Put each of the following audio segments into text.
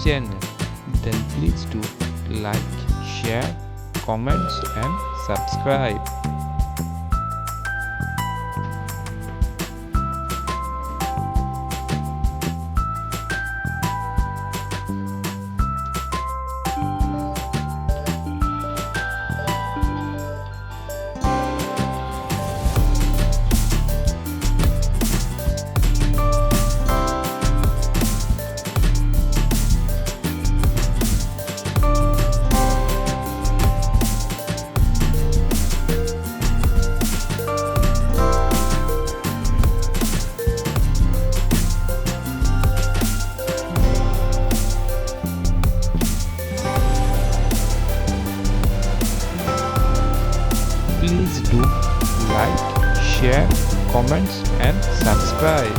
channel, then please do like, share, comments and subscribe. Please do like, share, comments and subscribe.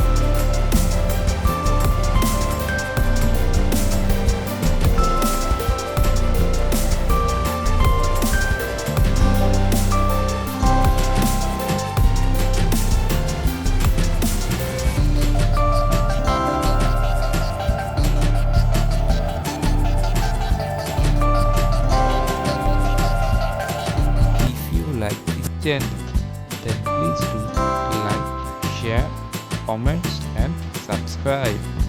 If you like this channel, then please do like, share, comments and subscribe.